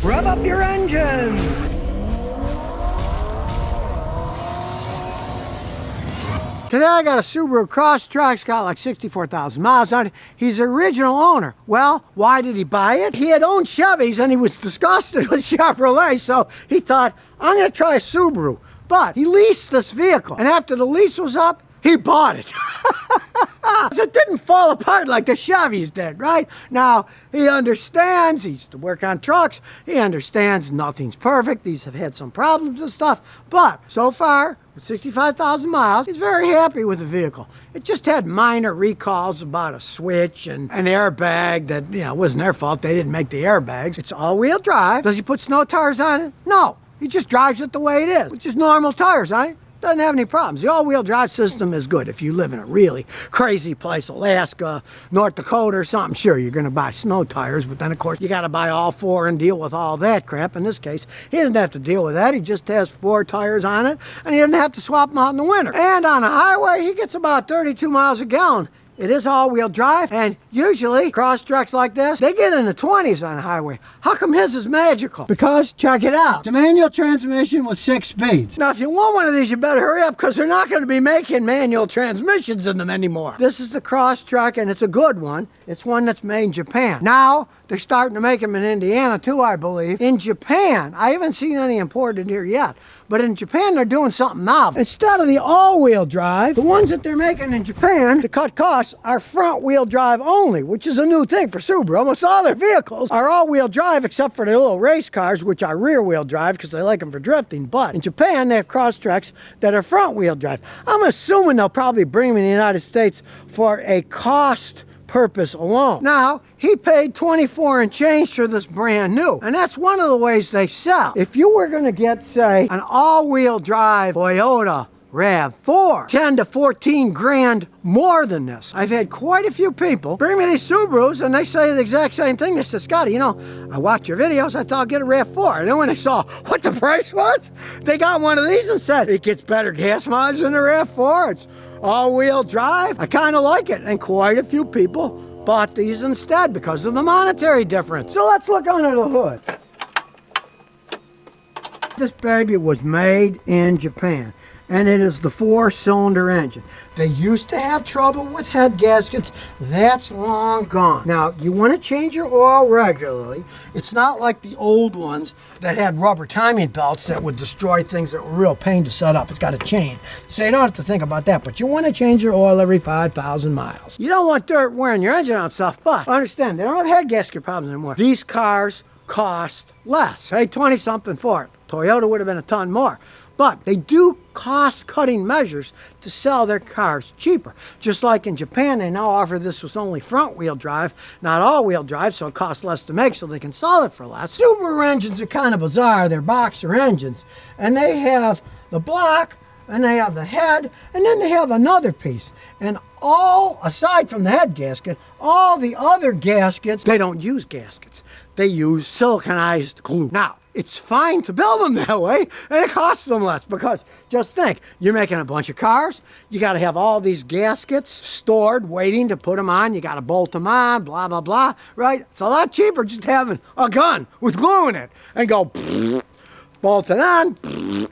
Rev up your engines! Today I got a Subaru Crosstrek. It's got like 64,000 miles on it. He's the original owner. Well, why did he buy it? He had owned Chevys and he was disgusted with Chevrolet, so he thought, I'm going to try a Subaru. But he leased this vehicle, and after the lease was up, he bought it. It didn't fall apart like the Chevys did, right? Now, he understands, he used to work on trucks, he understands nothing's perfect, these have had some problems and stuff, but so far, with 65,000 miles, he's very happy with the vehicle. It just had minor recalls about a switch and an airbag that, you know, wasn't their fault, they didn't make the airbags. It's all-wheel drive. Does he put snow tires on it? No, he just drives it the way it is, with just normal tires on it. Doesn't have any problems. The all-wheel drive system is good. If you live in a really crazy place, Alaska, North Dakota or something, sure, you're going to buy snow tires, but then, of course, you got to buy all four and deal with all that crap. In this case, he doesn't have to deal with that. He just has 4 tires on it, and he doesn't have to swap them out in the winter. And on a highway, he gets about 32 miles a gallon. It is all-wheel drive, and usually Crosstreks like this, they get in the 20s on the highway. How come his is magical? Because, check it out, it's a manual transmission with 6 speeds. Now, if you want one of these, you better hurry up, because they're not going to be making manual transmissions in them anymore. This is the Crosstrek, and it's a good one. It's one that's made in Japan. Now, they're starting to make them in Indiana, too, I believe. In Japan, I haven't seen any imported here yet, but in Japan, they're doing something novel. Instead of the all-wheel drive, the ones that they're making in Japan, to cut costs, are front-wheel drive only, which is a new thing for Subaru. Almost all their vehicles are all-wheel drive, except for the little race cars, which are rear-wheel drive, because they like them for drifting. But in Japan, they have Crosstreks that are front-wheel drive. I'm assuming they'll probably bring them in the United States for a cost purpose alone. Now, he paid 24 and change for this brand new, and that's one of the ways they sell. If you were going to get, say, an all-wheel drive Toyota RAV4, 10 to 14 grand more than this. I've had quite a few people bring me these Subarus and they say the exact same thing. They said, Scotty, you know, I watch your videos, I thought I'll get a RAV4. And then when they saw what the price was, they got one of these and said, it gets better gas mileage than a RAV4. It's all-wheel drive. I kind of like it. And quite a few people bought these instead because of the monetary difference. So let's look under the hood. This baby was made in Japan, and it is the 4-cylinder engine. They used to have trouble with head gaskets. That's long gone. Now, you want to change your oil regularly. It's not like the old ones that had rubber timing belts that would destroy things that were a real pain to set up. It's got a chain. So you don't have to think about that, but you want to change your oil every 5,000 miles. You don't want dirt wearing your engine out and stuff, but understand, they don't have head gasket problems anymore. These cars cost less. Pay 20-something for it. Toyota would have been a ton more. But they do cost-cutting measures to sell their cars cheaper. Just like in Japan, they now offer this with only front-wheel drive, not all-wheel drive, so it costs less to make, so they can sell it for less. Subaru engines are kind of bizarre. They're boxer engines, and they have the block, and they have the head, and then they have another piece. And all, aside from the head gasket, all the other gaskets, they don't use gaskets. They use siliconized glue. Now, it's fine to build them that way, and it costs them less, because just think, you're making a bunch of cars, you got to have all these gaskets stored, waiting to put them on, you got to bolt them on, blah, blah, blah, right? It's a lot cheaper just having a gun with glue in it, and go, bolt it on,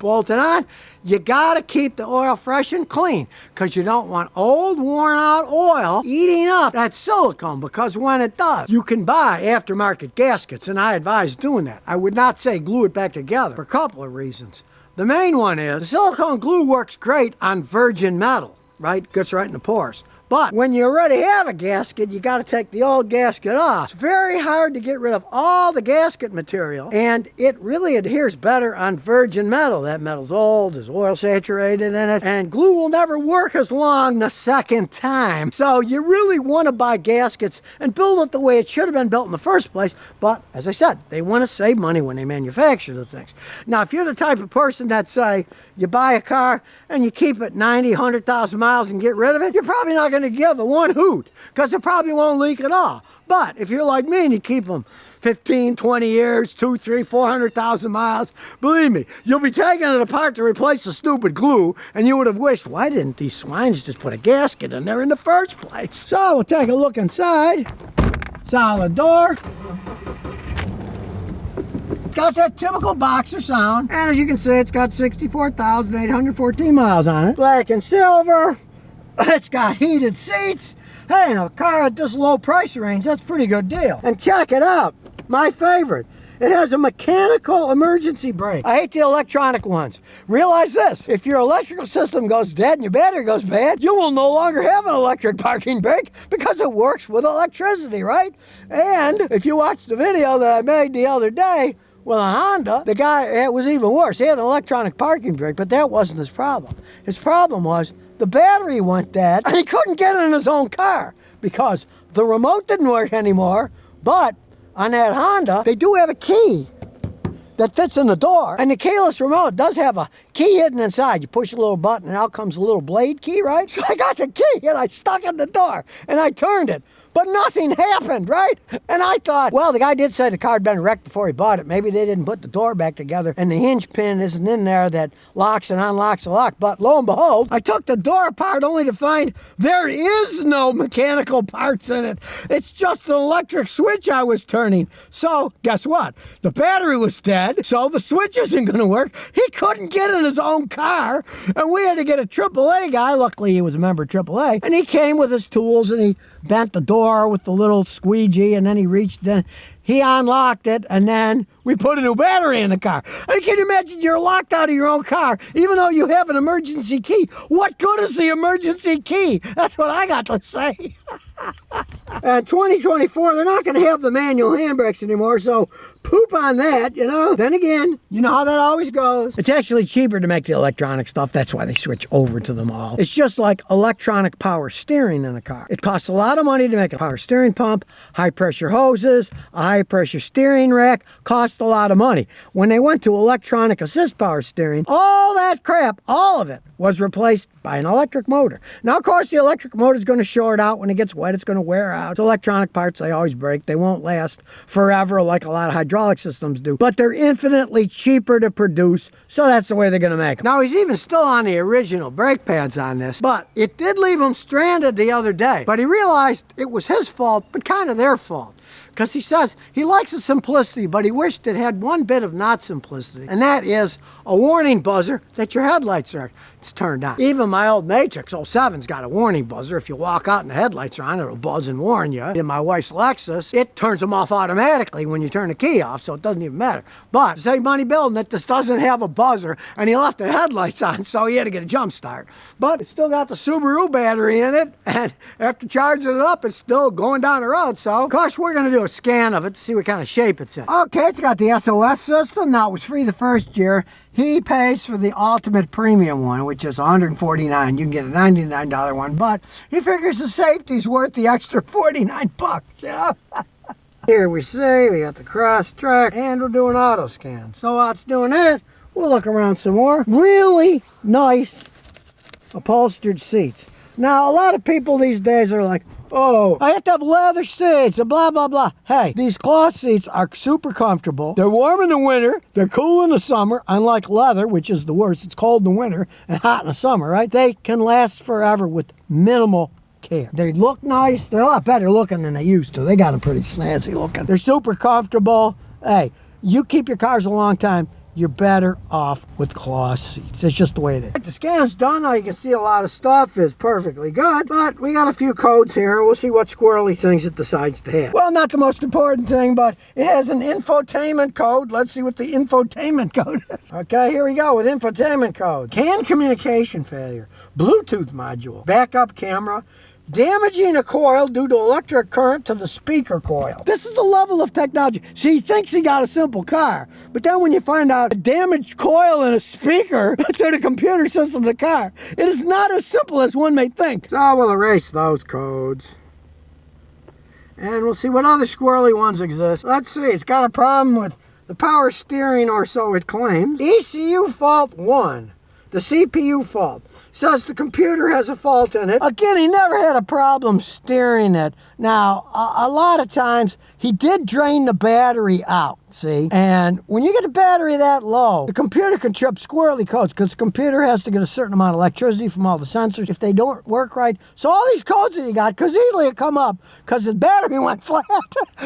bolt it on. You got to keep the oil fresh and clean, because you don't want old, worn-out oil eating up that silicone, because when it does, you can buy aftermarket gaskets, and I advise doing that. I would not say glue it back together for a couple of reasons. The main one is the silicone glue works great on virgin metal, right? Gets right in the pores. But when you already have a gasket, you got to take the old gasket off. It's very hard to get rid of all the gasket material, and it really adheres better on virgin metal. That metal's old, there's oil saturated in it, and glue will never work as long the second time. So you really want to buy gaskets and build it the way it should have been built in the first place. But as I said, they want to save money when they manufacture the things. Now, if you're the type of person that, say, you buy a car and you keep it 90, 100,000 miles and get rid of it, you're probably not going to give a one hoot, because it probably won't leak at all. But if you're like me and you keep them 15, 20 years, 2, 3, 400,000 miles, believe me, you'll be taking it apart to replace the stupid glue, and you would have wished, why didn't these swines just put a gasket in there in the first place? So we'll take a look inside. Solid door. It's got that typical boxer sound. And as you can see, it's got 64,814 miles on it. Black and silver. It's got heated seats. Hey, in a car at this low price range, that's a pretty good deal. And check it out. My favorite. It has a mechanical emergency brake. I hate the electronic ones. Realize this, if your electrical system goes dead and your battery goes bad, you will no longer have an electric parking brake because it works with electricity, right? And if you watch the video that I made the other day with a Honda, the guy, it was even worse. He had an electronic parking brake, but that wasn't his problem. His problem was the battery went dead and he couldn't get in his own car because the remote didn't work anymore, but on that Honda, they do have a key that fits in the door. And the keyless remote does have a key hidden inside. You push a little button and out comes a little blade key, right? So I got the key and I stuck it in the door and I turned it. But nothing happened, right? And I thought, well, the guy did say the car had been wrecked before he bought it. Maybe they didn't put the door back together and the hinge pin isn't in there that locks and unlocks the lock. But lo and behold, I took the door apart only to find there is no mechanical parts in it. It's just an electric switch I was turning. So guess what? The battery was dead, so the switch isn't going to work. He couldn't get in his own car, and we had to get a AAA guy. Luckily, he was a member of AAA, and he came with his tools and he bent the door with the little squeegee, and then he reached in, he unlocked it, and then we put a new battery in the car. And can you imagine you're locked out of your own car, even though you have an emergency key? What good is the emergency key? That's what I got to say. And 2024, they're not going to have the manual handbrakes anymore, so poop on that, you know. Then again, you know how that always goes. It's actually cheaper to make the electronic stuff. That's why they switch over to them all. It's just like electronic power steering in a car. It costs a lot of money to make a power steering pump, high pressure hoses, a high pressure steering rack, cost a lot of money. When they went to electronic assist power steering, all that crap, all of it, was replaced by an electric motor. Now, of course, the electric motor is going to short out. When it gets wet, it's going to wear out. It's electronic parts, they always break. They won't last forever like a lot of hydraulic systems do. But they're infinitely cheaper to produce, so that's the way they're going to make them. Now, he's even still on the original brake pads on this, but it did leave him stranded the other day. But he realized it was his fault, but kind of their fault. Because he says he likes the simplicity, but he wished it had one bit of not simplicity, and that is a warning buzzer that your headlights are turned on. Even my old Matrix 07's got a warning buzzer. If you walk out and the headlights are on, it'll buzz and warn you. In my wife's Lexus, it turns them off automatically when you turn the key off, so it doesn't even matter. But to save money building it, this doesn't have a buzzer, and he left the headlights on, so he had to get a jump start. But it's still got the Subaru battery in it, and after charging it up, it's still going down the road. So, of course, we're going to do a scan of it to see what kind of shape it's in. Okay, it's got the SOS system. Now, it was free the first year. He pays for the ultimate premium one, which is $149. You can get a $99 one, but he figures the safety's worth the extra 49 bucks, you know? Here we see we got the Crosstrek, and we'll do an auto scan. So while it's doing that, we'll look around some more. Really nice upholstered seats. Now, a lot of people these days are like, oh, I have to have leather seats and blah, blah, blah. Hey, these cloth seats are super comfortable. They're warm in the winter. They're cool in the summer, unlike leather, which is the worst. It's cold in the winter and hot in the summer, right? They can last forever with minimal care. They look nice. They're a lot better looking than they used to. They got them pretty snazzy looking. They're super comfortable. Hey, you keep your cars a long time, you're better off with cloth seats. It's just the way it is. The scan's done. Now you can see a lot of stuff is perfectly good, but we got a few codes here. We'll see what squirrely things it decides to have. Well, not the most important thing, but it has an infotainment code. Let's see what the infotainment code is. Okay, here we go with infotainment code. CAN communication failure, Bluetooth module, backup camera, damaging a coil due to electric current to the speaker coil. This is the level of technology. See, he thinks he got a simple car, but then when you find out a damaged coil and a speaker to the computer system of the car, it is not as simple as one may think. So we'll erase those codes. And we'll see what other squirrely ones exist. Let's see, it's got a problem with the power steering, or so it claims. ECU fault 1, the CPU fault. says the computer has a fault in it. Again, he never had a problem steering it. Now, a lot of times, he did drain the battery out, see? And when you get the battery that low, the computer can trip squirrely codes because the computer has to get a certain amount of electricity from all the sensors if they don't work right. So all these codes that he got could easily come up because the battery went flat.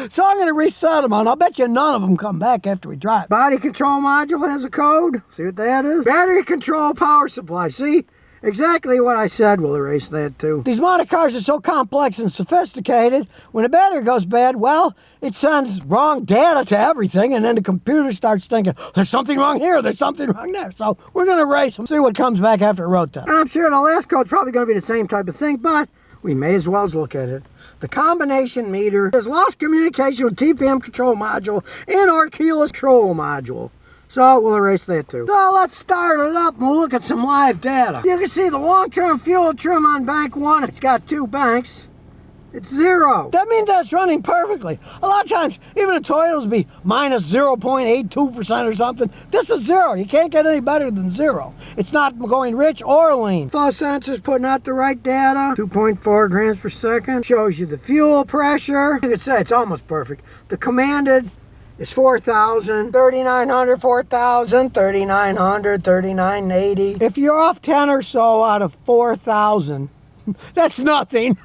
So I'm going to reset them, and I'll bet you none of them come back after we drive. Body control module has a code. See what that is? Battery control power supply. See? Exactly what I said. We'll erase that too. These modern cars are so complex and sophisticated, when the battery goes bad, well, it sends wrong data to everything, and then the computer starts thinking, there's something wrong here, there's something wrong there. So we're going to erase them, see what comes back after a road test. And I'm sure the last code's probably going to be the same type of thing, but we may as well look at it. The combination meter has lost communication with TPM control module and or keyless control module. So we'll erase that too. So let's start it up and we'll look at some live data. You can see the long-term fuel trim on bank 1. It's got 2 banks. It's 0. That means that's running perfectly. A lot of times, even a Toyota will be minus 0.82% or something. This is 0. You can't get any better than 0. It's not going rich or lean. Flow sensor's putting out the right data. 2.4 grams per second. Shows you the fuel pressure. You could say it's almost perfect. The commanded is 4,000, 3,900, 4,000, 3,900, 3,980. If you're off 10 or so out of 4,000, that's nothing.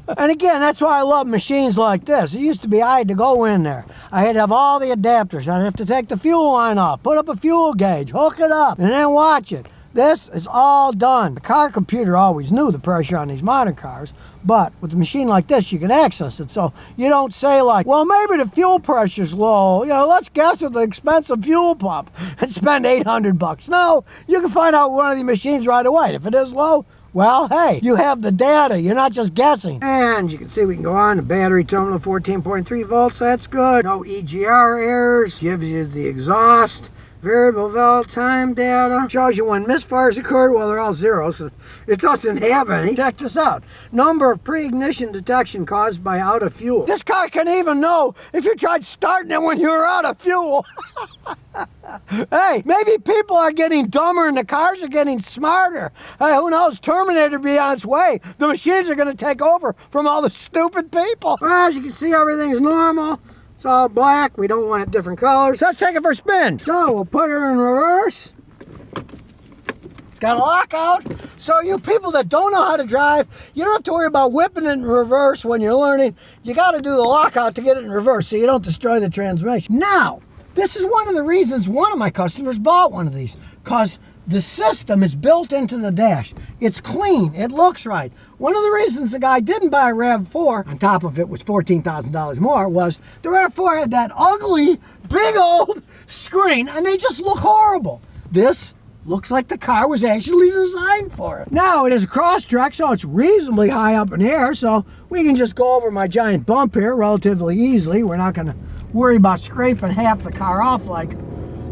And again, that's why I love machines like this. It used to be I had to go in there. I had to have all the adapters. I'd have to take the fuel line off, put up a fuel gauge, hook it up, and then watch it. This is all done. The car computer always knew the pressure on these modern cars, but with a machine like this, you can access it. So you don't say like, well, maybe the fuel pressure's low. You know, let's guess at the expensive fuel pump and spend $800. No, you can find out one of these machines right away. If it is low, well, hey, you have the data. You're not just guessing. And you can see we can go on. The battery terminal 14.3 volts. That's good. No EGR errors. Gives you the exhaust. Variable valve time data. Shows you when misfires occurred. Well, they're all zeros. So it doesn't have any. Check this out. Number of pre-ignition detection caused by out of fuel. This car can even know if you tried starting it when you were out of fuel. Hey, maybe people are getting dumber and the cars are getting smarter. Hey, who knows? Terminator be on its way. The machines are going to take over from all the stupid people. Well, as you can see, everything's normal. It's all black. We don't want it different colors. Let's take it for a spin. So we'll put her in reverse. It's got a lockout. So you people that don't know how to drive, you don't have to worry about whipping it in reverse when you're learning. You got to do the lockout to get it in reverse so you don't destroy the transmission. Now, this is one of the reasons one of my customers bought one of these, because the system is built into the dash. It's clean. It looks right. One of the reasons the guy didn't buy a RAV4, on top of it was $14,000 more, was the RAV4 had that ugly, big old screen, and they just look horrible. This looks like the car was actually designed for it. Now, it is a Crosstrek, so it's reasonably high up in the air, so we can just go over my giant bump here relatively easily. We're not going to worry about scraping half the car off like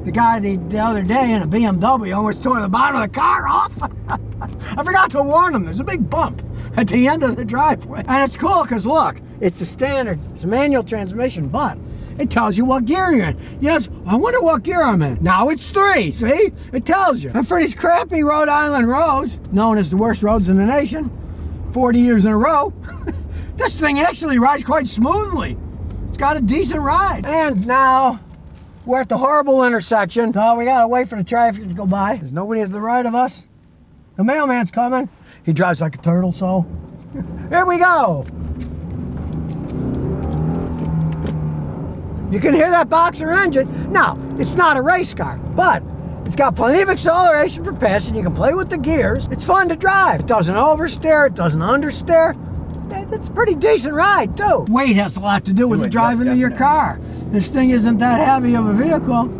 the guy the other day in a BMW almost tore the bottom of the car off. I forgot to warn him. There's a big bump at the end of the driveway. And it's cool because look, it's a standard, it's a manual transmission, but it tells you what gear you're in. Yes, I wonder what gear I'm in. Now it's 3, see? It tells you. And for these crappy Rhode Island roads, known as the worst roads in the nation, 40 years in a row, this thing actually rides quite smoothly. It's got a decent ride. And now, we're at the horrible intersection, so we gotta wait for the traffic to go by. There's nobody to the right of us. The mailman's coming. He drives like a turtle, so here we go. You can hear that boxer engine. Now, it's not a race car, but it's got plenty of acceleration for passing. You can play with the gears. It's fun to drive. It doesn't oversteer, it doesn't understeer. It's a pretty decent ride, too. Weight has a lot to do with the driving of your car. This thing isn't that heavy of a vehicle.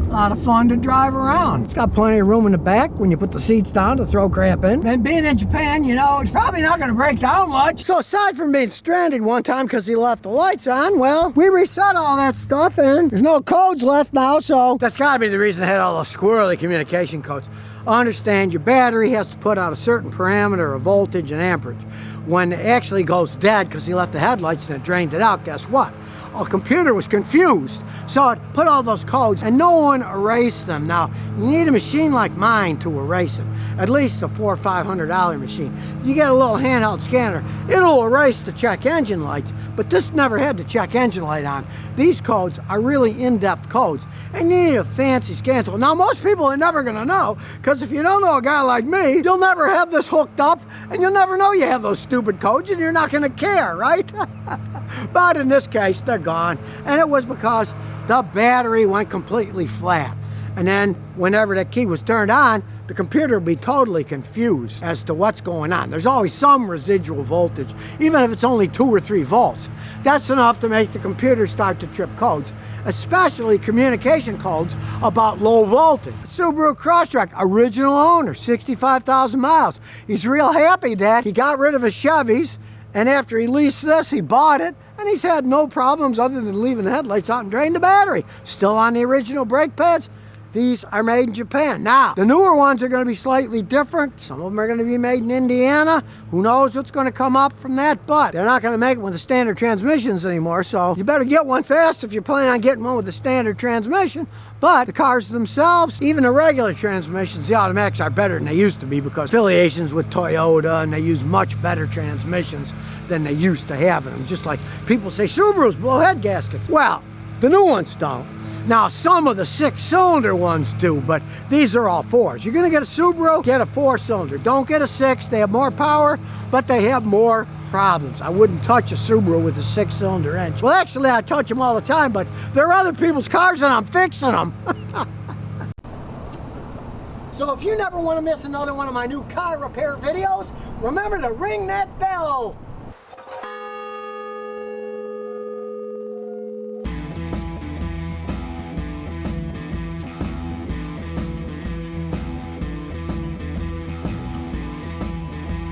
A lot of fun to drive around. It's got plenty of room in the back when you put the seats down to throw crap in. And being in Japan, you know, it's probably not going to break down much. So aside from being stranded one time because he left the lights on, well, we reset all that stuff and there's no codes left now, so that's got to be the reason it had all those squirrely communication codes. Understand your battery has to put out a certain parameter of voltage and amperage. When it actually goes dead because he left the headlights and it drained it out, guess what? Our computer was confused, so it put all those codes and no one erased them. Now, you need a machine like mine to erase it. at least a $400 or $500 machine. You get a little handheld scanner, it'll erase the check engine lights, but this never had the check engine light on. These codes are really in-depth codes, and you need a fancy scan tool. Now, most people are never gonna know, because if you don't know a guy like me, you'll never have this hooked up, and you'll never know you have those stupid codes, and you're not gonna care, right? But in this case, they're gone, and it was because the battery went completely flat. And then whenever that key was turned on, the computer would be totally confused as to what's going on. There's always some residual voltage, even if it's only 2 or 3 volts. That's enough to make the computer start to trip codes, especially communication codes about low voltage. Subaru Crosstrek, original owner, 65,000 miles. He's real happy that he got rid of his Chevys, and after he leased this, he bought it, and he's had no problems other than leaving the headlights out and draining the battery. Still on the original brake pads. These are made in Japan. Now, the newer ones are going to be slightly different. Some of them are going to be made in Indiana. Who knows what's going to come up from that, but they're not going to make it with the standard transmissions anymore, so you better get one fast if you're planning on getting one with the standard transmission. But the cars themselves, even the regular transmissions, the automatics are better than they used to be because affiliations with Toyota, and they use much better transmissions than they used to have in them. Just like people say Subarus blow head gaskets. Well, the new ones don't. Now, some of the 6-cylinder ones do, but these are all 4s. You're going to get a Subaru, get a 4-cylinder. Don't get a 6. They have more power, but they have more problems. I wouldn't touch a Subaru with a 6-cylinder engine. Well, actually, I touch them all the time, but they're other people's cars and I'm fixing them. So if you never want to miss another one of my new car repair videos, remember to ring that bell.